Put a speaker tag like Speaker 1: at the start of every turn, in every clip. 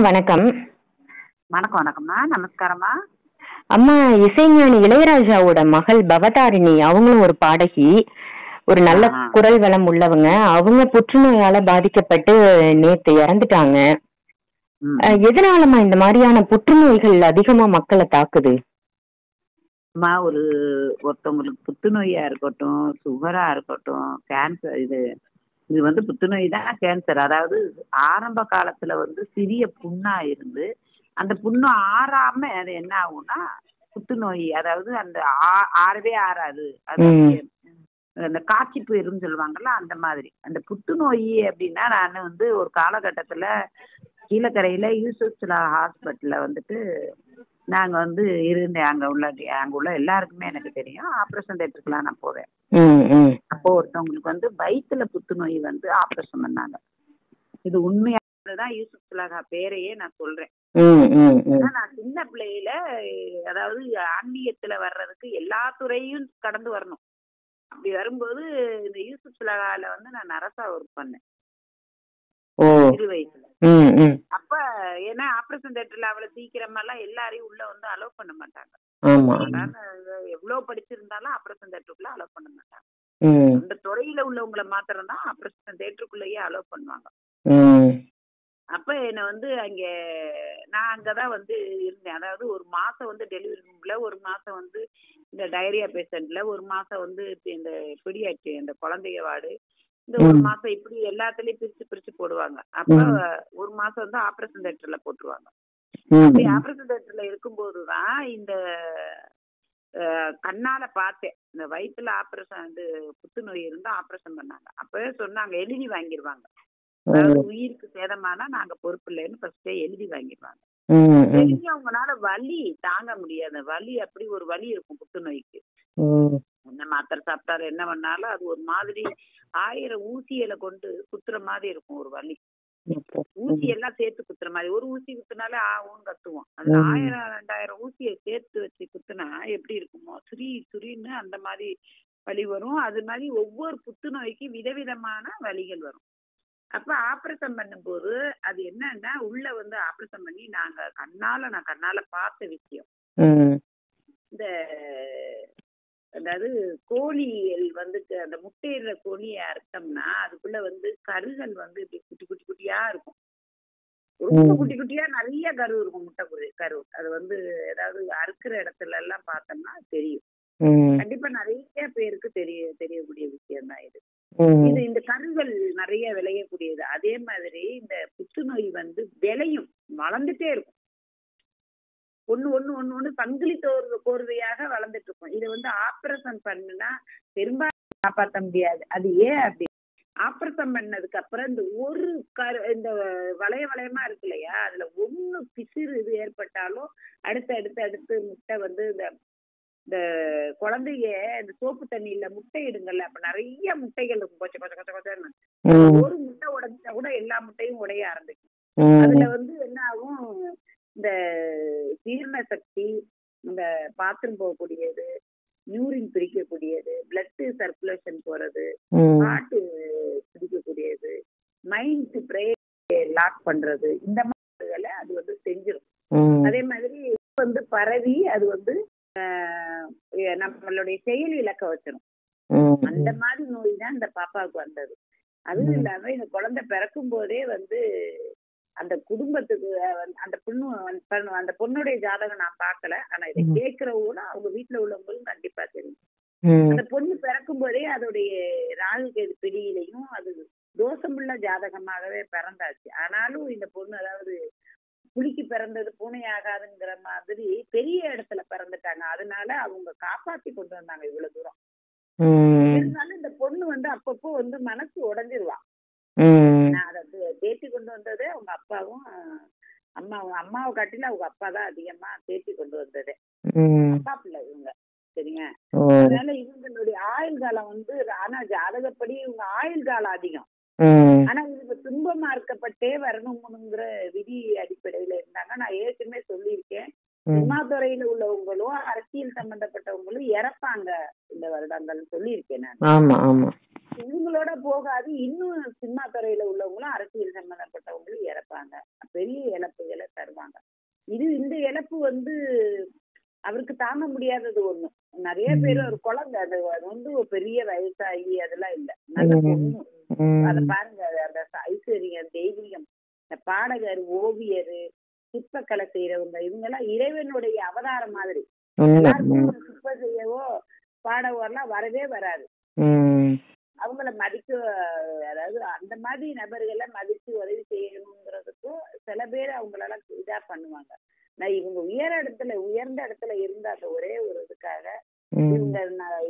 Speaker 1: வணக்கம்.
Speaker 2: வணக்கம் வணக்கம்மா. நமஸ்காரம்மா.
Speaker 1: அம்மா, இசைஞானி இளையராஜாவோட மகள் பவதாரிணி, அவங்களும் ஒரு பாடகி, ஒரு நல்ல குரல் வளம் உள்ளவங்க. அவங்க புற்றுநோயால பாதிக்கப்பட்டு நேத்து இறந்துட்டாங்க. எதனாலமா இந்த மாதிரியான புற்றுநோய்கள் அதிகமா மக்களை தாக்குது?
Speaker 2: ஒருத்தவங்களுக்கு புத்துநோயா இருக்கட்டும், சுகரா இருக்கட்டும், கேன்சர், இது வந்து புத்துநோய் தான் கேன்சர். அதாவது ஆரம்ப காலத்துல சிறிய புண்ணா இருந்து அந்த புண்ணு ஆறாம அது என்ன ஆகும்னா புத்துநோய். அதாவது அந்த ஆறவே ஆறாது, அது அந்த காட்சி போயிருன்னு சொல்லுவாங்கல்ல, அந்த மாதிரி. அந்த புத்துநோய் அப்படின்னா, நான் ஒரு காலகட்டத்துல கீழக்கரையில யூசுப்ல ஹாஸ்பிட்டல்ல நாங்க இருந்தேன். அங்க உள்ள எல்லாருக்குமே எனக்கு தெரியும். ஆபரேஷன் தேட்டருக்குலாம் நான் போவேன். அப்போ ஒருத்தவங்களுக்கு வயிற்றுல புத்துநோய் ஆபரேஷன் பண்ணாங்க. இது உண்மையானதான். யூசுப்ல பேரையே நான் சொல்றேன். நான் சின்ன பிள்ளையில, அதாவது ஆன்மீகத்துல வர்றதுக்கு எல்லா துறையும் கடந்து வரணும். அப்படி வரும்போது இந்த யூசுப்ல நான் நரசா ஒர்க் பண்ணேன் சிறு வயசுல. அப்ப ஏன்னா ஆபரேஷன் தேட்டர்ல அவ்வளவு சீக்கிரமா எல்லாம் எல்லாரையும் உள்ள அலோவ் பண்ண மாட்டாங்க. எவ்வளவு படிச்சிருந்தாலும் ஆபரேஷன் தேட்டருக்குள்ள அலோவ் பண்ண மாட்டாங்க. அந்த துறையில உள்ளவங்களை மாத்திரம் தான் ஆபரேஷன் தேட்டருக்குள்ளேயே அலோவ் பண்ணுவாங்க. அப்ப என்ன நான் அங்கதான் இருந்தேன். அதாவது ஒரு மாசம் டெலிவரி ரூம்ல, ஒரு மாசம் இந்த டயரியா பேஷண்ட்ல, ஒரு மாசம் இந்த பிடியாச்சு இந்த குழந்தைய வார்டு, இந்த ஒரு மாசம் இப்படி எல்லாத்துலயும் பிரிச்சு போடுவாங்க. அப்ப ஒரு மாசம் ஆபரேஷன் தியேட்டர்ல போட்டுருவாங்க. அப்படி ஆபரேஷன் தியேட்டர்ல இருக்கும்போதுதான் இந்த கண்ணால பார்த்தேன். இந்த வயிற்றுல ஆபரேஷன் புத்துநோய் இருந்தா ஆபரேஷன் பண்ணாங்க. அப்பவே சொன்னாங்க, எழுதி வாங்கிருவாங்க. அதாவது உயிருக்கு சேதமானா நாங்க பொறுப்பு இல்லைன்னு ஃபர்ஸ்டே எழுதி வாங்கிடுவாங்க. தெரிஞ்சு அவங்களால வலி தாங்க முடியாது. வலி அப்படி ஒரு வலி இருக்கும் புத்துநோய்க்கு. என்ன மாத்திரை சாப்பிட்டாரு என்ன பண்ணாலும் அது ஒரு மாதிரி 1000 ஊசியில கொண்டு குத்துற மாதிரி இருக்கும். ஒரு வலி ஊசி எல்லாம் சேர்த்து குத்துற மாதிரி. ஒரு ஊசி குத்துனாலே ஆகும்னு கத்துவோம். அது 1000 2000 ஊசியை சேர்த்து வச்சு குத்துனா எப்படி இருக்குமோ, சுரின்னு அந்த மாதிரி வலி வரும். அது மாதிரி ஒவ்வொரு புத்துநோய்க்கு விதவிதமான வலிகள் வரும். அப்ப ஆபரேஷன் பண்ணும்போது அது என்னன்னா, உள்ள ஆபரேஷன் பண்ணி நான் கண்ணால பார்த்த விஷயம். இந்த அதாவது கோழிகள் அந்த முட்டையிடுற கோழியை அறுத்தோம்னா அதுக்குள்ள கருகள் இப்படி குட்டி குட்டி குட்டியா இருக்கும். ரொம்ப குட்டி குட்டியா நிறைய கரு இருக்கும். முட்டை கரு. அது ஏதாவது அறுக்கிற இடத்துல எல்லாம் பார்த்தோம்னா தெரியும். கண்டிப்பா நிறைய பேருக்கு தெரியக்கூடிய விஷயம் தான் இது. இந்த கருகள் நிறைய விளையக்கூடியது. அதே மாதிரி இந்த புற்றுநோய் விளையும், வளர்ந்துட்டே இருக்கும். ஒண்ணு சங்கிலி கோர்வையாக வளர்ந்துட்டு இருக்கும். இதை ஆபரேஷன் பண்ணுனா பெரும்பாலும் காப்பாற்ற முடியாது. அது ஏன் அப்படி? ஆபரேஷன் பண்ணதுக்கு அப்புறம் இந்த ஒரு இந்த வளையமா இருக்கு இல்லையா, அதுல ஒண்ணு பிசிறு இது ஏற்பட்டாலும் அடுத்து முட்டை இந்த குழந்தைய இந்த சோப்பு தண்ணியில முட்டை இடுங்கல்ல, அப்ப நிறைய முட்டைகள் இருக்கும். கொச்சன்னு ஒரு முட்டை உடைஞ்சா கூட எல்லா முட்டையும் உடைய ஆரம்பிக்கும். அதுல என்ன ஆகும், இந்த ஜீரண சக்தி, இந்த பாத்ரூம் போகக்கூடியது, யூரின் பிரிக்கக்கூடியது, பிளட் சர்க்குலேஷன் போறது, ஹார்ட் பிடிக்கக்கூடியது, மைண்ட் பிரெயின் லாக் பண்றது, இந்த மாதிரி அது செஞ்சிடும். அதே மாதிரி பரவி அது நம்மளுடைய செயல் இழக்க வச்சிடும். அந்த மாதிரி நோய் தான் இந்த பாப்பாவுக்கு வந்தது. அதுவும் இல்லாம இந்த குழந்தை பிறக்கும் போதே அந்த குடும்பத்துக்கு அந்த பொண்ணுடைய ஜாதகம் நான் பார்க்கல. ஆனா இதை கேட்கிறவங்க அவங்க வீட்டுல உள்ளவங்களும் கண்டிப்பா தெரியும். அந்த பொண்ணு பிறக்கும் போதே அதோடைய ராகு கேது பிடியிலையும் அது தோஷமுள்ள ஜாதகமாகவே பிறந்தாச்சு. ஆனாலும் இந்த பொண்ணு, அதாவது புலிக்கு பிறந்தது பூனை ஆகாதுங்கிற மாதிரி பெரிய இடத்துல பிறந்துட்டாங்க. அதனால அவங்க காப்பாத்தி கொண்டு வந்தாங்க இவ்வளவு தூரம். இருந்தாலும் இந்த பொண்ணு அப்பப்போ மனசு உடைஞ்சிருவா. நான் அதை தேத்தி கொண்டு வந்தது அவங்க அப்பாவும் அம்மாவை காட்டில அவங்க அப்பா தான் அதிகமா தேத்தி கொண்டு வந்தது. அப்பா பிள்ளை இவங்க, சரிங்க. அதனால இவங்களுடைய ஆயுள் காலம் ஆனா ஜாதகப்படி இவங்க ஆயுள் காலம் அதிகம். ஆனா இவங்க துன்பமா இருக்கப்பட்டே வரணுங்கிற விதி அடிப்படையில இருந்தாங்க. நான் ஏற்கனவே சொல்லியிருக்கேன், சினிமா துறையில உள்ளவங்களும் அரசியல் சம்பந்தப்பட்டவங்களும் இறப்பாங்க இந்த வருடங்கள் சொல்லியிருக்கேன் நான். இவங்களோட போகாது, இன்னும் சினிமா துறையில உள்ளவங்களும் அரசியல் சம்பந்தப்பட்டவங்களும் இறப்பாங்க. பெரிய இழப்புகளை தருவாங்க. இந்த இழப்பு வந்து அவருக்கு தாங்க முடியாதது ஒண்ணு. நிறைய பேர் ஒரு குழந்தை, அது வந்து ஒரு பெரிய வயசாகி அதெல்லாம் இல்ல, நல்ல பொண்ணு. அத பாருங்க, அந்த ஐஸ்வர்யம், தெய்வீகம், இந்த பாடகர், ஓவியரு, சிற்பக்கலை செய்யறவங்க, இவங்க எல்லாம் இறைவனுடைய அவதாரம் மாதிரி. எல்லாருக்கும் சிற்பம் செய்யவோ பாடவோ எல்லாம் வரவே வராது. அவங்கள மதிக்க, அதாவது அந்த மாதிரி நபர்களை மதிச்சு உதவி செய்யணுங்கிறதுக்கும் சில பேர் அவங்களால இதா பண்ணுவாங்க. நான் இவங்க உயர்ந்த இடத்துல இருந்த அந்த ஒரே ஒரு இதுக்காக இவங்க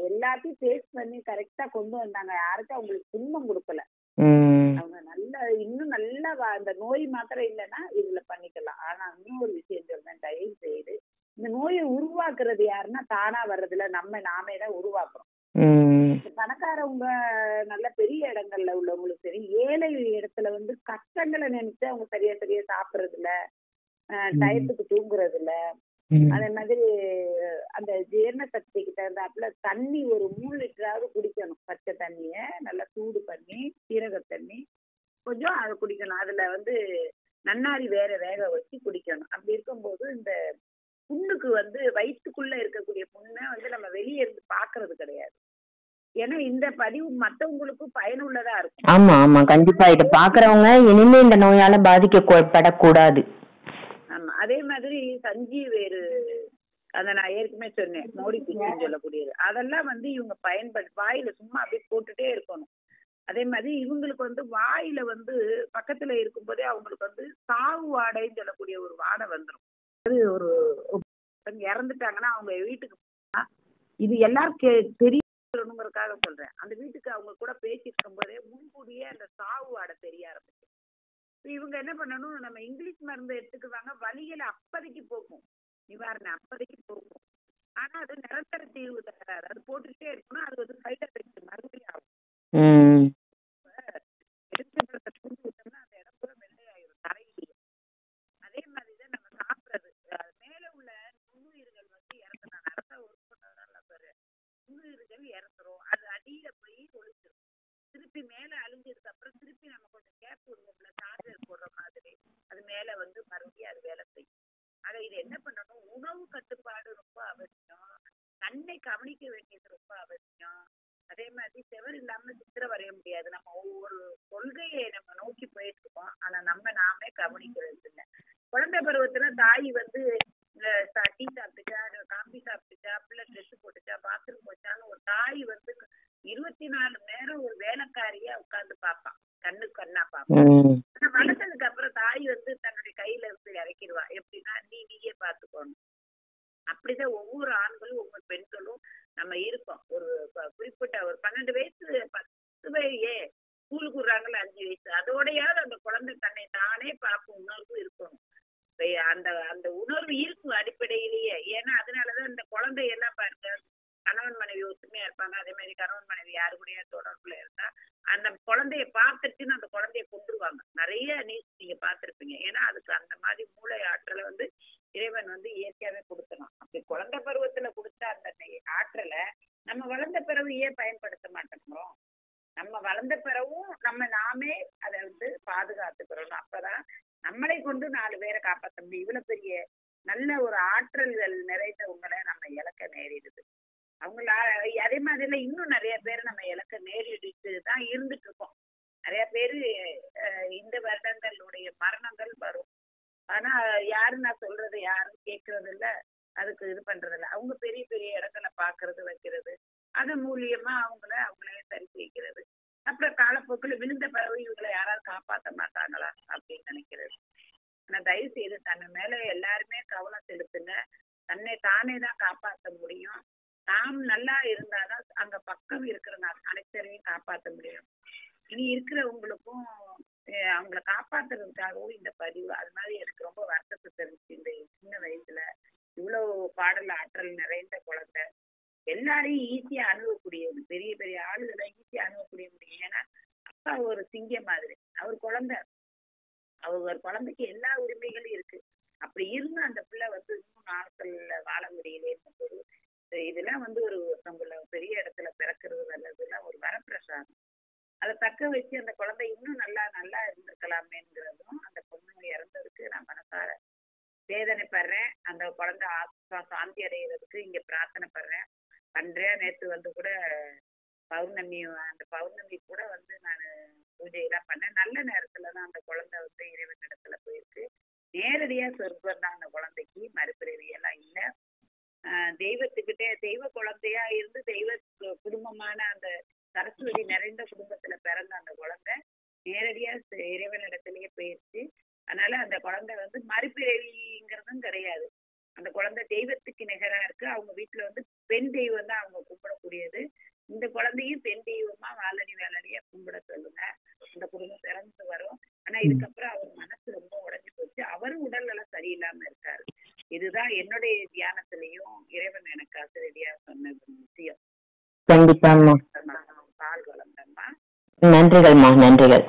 Speaker 2: எல்லாத்தையும் ஃபேஸ் பண்ணி கரெக்டா கொண்டு வந்தாங்க. யாருக்கும் அவங்களுக்கு துன்பம் கொடுக்கல. அவங்க இன்னும் நல்லா அந்த நோய் மாத்திரம் இல்லைன்னா இதுல பண்ணிக்கலாம். ஆனா இன்னொரு விஷயம் சொல்றேன், தயவு செய்து இந்த நோயை உருவாக்குறது யாருன்னா தானா வர்றதுல நாமே தான் உருவாக்குறோம். பணக்காரவங்க நல்ல பெரிய இடங்கள்ல உள்ளவங்களுக்கு சரி, ஏழை இடத்துல வந்து கஷ்டங்களை நினைச்சு அவங்க சரியா சாப்பிடுறது இல்ல, டயத்துக்கு தூங்குறது இல்ல. அதே மாதிரி அந்த ஜீரண சக்திக்கு தகுந்தாப்புல தண்ணி ஒரு 3 லிட்டராவது குடிக்கணும். பச்சை தண்ணிய நல்லா சூடு பண்ணி சீரக தண்ணி கொஞ்சம் அதை குடிக்கணும். அதுல வந்து நன்னாரி வேக வச்சு குடிக்கணும். அப்படி இருக்கும்போது இந்த புண்ணுக்கு வந்து வயிற்றுக்குள்ள இருக்கக்கூடிய புண்ணை வந்து நம்ம வெளியே இருந்து பாக்குறது கிடையாது. ஏன்னா இந்த பதிவு மத்தவங்களுக்கும் பயனுள்ளதா இருக்கும்.
Speaker 1: ஆமா ஆமா, கண்டிப்பா இதை பாக்குறவங்க இனிமே இந்த நோயால பாதிக்கப்படக்கூடாது.
Speaker 2: ஆமா, அதே மாதிரி சஞ்சீவேறு, அத நான் ஏற்கனவே சொன்னேன், மோடி பிச்சுன்னு சொல்லக்கூடியது, அதெல்லாம் வந்து இவங்க வாயில சும்மா அப்படியே போட்டுட்டே இருக்கணும். அதே மாதிரி இவங்களுக்கு வந்து வாயில வந்து பக்கத்துல இருக்கும்போதே அவங்களுக்கு வந்து சாவு வாடைன்னு சொல்லக்கூடிய ஒரு வாடை வந்துடும். அது ஒரு இறந்துட்டாங்கன்னா அவங்க வீட்டுக்கு இது எல்லாரும் தெரியணுங்கிறதுக்காக சொல்றேன். அந்த வீட்டுக்கு அவங்க கூட பேசியிருக்கும் போதே முன்கூடியே அந்த சாவு வாடை தெரிய ஆரம்பிச்சு. இவங்க என்ன பண்ணணும், நம்ம இங்கிலீஷ் மருந்து எடுத்துக்குவாங்க, வலிகளை அப்பதைக்கு போகும், நிவாரணம் அப்பதைக்கு போகும். ஆனா அது நிரந்தர தீர்வு தராது. அது போட்டுட்டே இருக்கணும். அது வந்து சைட் எஃபெக்ட் மறுபடியும் ஆகும். அந்த இடம் கூட வெள்ளையாயிரும், தரையிலேயே. அதே மாதிரிதான் நம்ம சாப்பிடுறது, மேல உள்ள நுண்ணுயிர்கள் வந்து இறந்துடும். நடத்த உறுப்பினர்ல பாரு, நுண்ணுயிர்கள் இறந்துரும். அது அடியில போய் ஒழிச்சிடும். திருப்பி மேல அழிஞ்சதுக்கு அப்புறம் திருப்பி நம்ம கொஞ்சம் கேப் விடுவோம்ல, சார்ஜர் போடுற மாதிரி, அது மேல வந்து மறுபடியும் அது வேலை செய்யும். ஆனா இது என்ன பண்ணணும், உணவு கட்டுப்பாடு ரொம்ப அவசியம், தன்னை கவனிக்க வேண்டியது ரொம்ப அவசியம். அதே மாதிரி செவர் இல்லாம சித்திரம் வரைய முடியாது. நம்ம ஒவ்வொரு கொள்கையை நம்ம நோக்கி போயிட்டு இருக்கோம், ஆனா நாமே கவனிக்கிறது இல்லை. குழந்தை பருவத்துல தாய் வந்து டீ சாப்பிட்டுச்சா, காபி சாப்பிட்டுச்சா, பிள்ளை ட்ரெஸ் போட்டுச்சா, பாத்ரூம் போச்சான்னு ஒரு தாய் வந்து 24 நேரம் ஒரு வேலைக்காரியா உட்கார்ந்து பாப்பான், கண்ணுக்கு கண்ணா பாப்பான். ஆனா வளர்த்ததுக்கு அப்புறம் தாய் வந்து தன்னுடைய கையில இருந்து இறக்கிடுவா. எப்படின்னா நீயே பாத்துக்கணும். அப்படிதான் ஒவ்வொரு ஆண்களும் ஒவ்வொரு பெண்களும் நம்ம இருக்கோம். ஒரு குறிப்பிட்ட ஒரு 12 வயசு 10 வயசே ஸ்கூலுக்கு விடுறாங்கல்ல, 5 வயசு, அதோடையாவது அந்த குழந்தை தன்னை தானே பார்க்கும் உணர்வு இருக்கணும். அந்த அந்த உணர்வு இருக்கும் அடிப்படையிலேயே. ஏன்னா அதனாலதான் இந்த குழந்தையெல்லாம் பாருங்க, கணவன் மனைவி ஒத்துமையா இருப்பாங்க. அதே மாதிரி கணவன் மனைவி யாரு கூட தொடர்புல இருந்தா அந்த குழந்தைய பார்த்துட்டுன்னு அந்த குழந்தைய கொண்டுருவாங்க. நிறைய நியூஸ் நீங்க பார்த்திருப்பீங்க. ஏன்னா அதுக்கு அந்த மாதிரி மூளை ஆற்றலை வந்து இறைவன் வந்து இயற்கையாவே கொடுக்கணும். அப்படி குழந்தை பருவத்துல கொடுத்த அந்த ஆற்றலை நம்ம வளர்ந்த பிறகு ஏன் பயன்படுத்த மாட்டேங்கிறோம்? நம்ம வளர்ந்த பிறகும் நாமே அதை வந்து பாதுகாத்துக்கிறோம். அப்பதான் நம்மளை கொண்டு 4 பேரை காப்பாற்ற முடியும். இவ்வளவு பெரிய நல்ல ஒரு ஆற்றல்கள் நிறைந்தவங்களை நம்ம இழக்க நேரிடுது. அவங்கள அதே மாதிரில இன்னும் நிறைய பேர் நம்ம இழக்க நேரிட்டு தான் இருந்துட்டு இருக்கோம். நிறைய பேரு இந்த வருடங்களுடைய மரணங்கள் வரும். ஆனா யாரும் நான் சொல்றது யாரும் கேட்கறது இல்ல, அதுக்கு இது பண்றது இல்ல. அவங்க பெரிய பெரிய இடங்களை பாக்குறது வைக்கிறது, அதன் மூலியமா அவங்களே சரி செய்கிறது. அப்புறம் காலப்போக்கில் விழுந்த பிறகு இவங்களை யாராவது காப்பாற்ற மாட்டாங்களா அப்படின்னு நினைக்கிறது. ஆனா தயவு செய்து தன்னை மேல எல்லாருமே கவனம் செலுத்துங்க. தன்னை தானே தான் காப்பாற்ற முடியும். நாம் நல்லா இருந்தாதான் அங்க பக்கம் இருக்கிற அனைத்தரையும் காப்பாற்ற முடியும். இனி இருக்கிறவங்களுக்கும் அவங்களை காப்பாத்துறதுக்காகவும் இந்த பதிவு. அது மாதிரி எனக்கு ரொம்ப வருத்தத்தை தெரிஞ்சு, இந்த சின்ன வயசுல இவ்வளவு பாடல் ஆற்றல் நிறைந்த குழந்தை எல்லாரையும் ஈஸியா அணுகக்கூடியது, பெரிய பெரிய ஆளுகளை ஈஸியா அணுகக்கூடிய முடியும். ஏன்னா அப்பா ஒரு சிங்கம் மாதிரி, அவர் குழந்தை, அவர் குழந்தைக்கு எல்லா உரிமைகளும் இருக்கு. அப்படி இருந்து அந்த பிள்ளை வந்து இன்னும் நாட்கள்ல வாழ முடியலேன்னு போது இதெல்லாம் வந்து ஒருத்தவங்கள பெரிய இடத்துல பிறக்கிறது நல்லதுலாம் ஒரு வரப்பிரசாதம். அதை தக்க வச்சு அந்த குழந்தை இன்னும் நல்லா நல்லா இருந்திருக்கலாமேங்கிறதும் அந்த பொண்ணு இறந்ததுக்கு நான் மனசார வேதனைப்படுறேன். அந்த குழந்தை ஆத்மா சாந்தி அடைகிறதுக்கு இங்க பிரார்த்தனை பண்றேன். நேத்து வந்து கூட பௌர்ணமி, அந்த பௌர்ணமி கூட வந்து நான் பூஜையெல்லாம் பண்ணேன். நல்ல நேரத்துலதான் அந்த குழந்தை வந்து இறைவன் இடத்துல போயிருக்கு. நேரடியா சொர்க்கம் தான் அந்த குழந்தைக்கு, மறுபிறவி எல்லாம் இல்ல. தெய்வத்துக்கிட்டே தெய்வ குழந்தையா இருந்து தெய்வ குடும்பமான அந்த சரஸ்வதி நிறைந்த குடும்பத்துல பிறந்த அந்த குழந்தை நேரடியா இறைவனிடத்திலேயே போயிடுச்சு. அதனால அந்த குழந்தை வந்து மறுபிறவிங்கிறதும் கிடையாது. அந்த குழந்தை தெய்வத்துக்கு நிகரா இருக்கு. அவங்க வீட்டுல வந்து பெண் தெய்வம் தான் அவங்க கும்பிடக்கூடியது. இந்த குழந்தையும் பெண் தெய்வமா வாழடி வேலடியா கும்பிட சொல்லுங்க. அந்த குடும்பம் பிறந்து வரும். ஆனா இதுக்கப்புறம் அவர் மனசு ரொம்ப உடைஞ்சு போச்சு. அவரும் உடல் எல்லாம் சரியில்லாம இருக்காரு. இதுதான் என்னுடைய தியானத்திலையும் இறைவன் எனக்கு ஆசிரியா சொன்ன விஷயம்.
Speaker 1: கண்டிப்பாம்மா.
Speaker 2: பால் வளர்ந்தம்மா.
Speaker 1: நன்றிகள்மா, நன்றிகள்.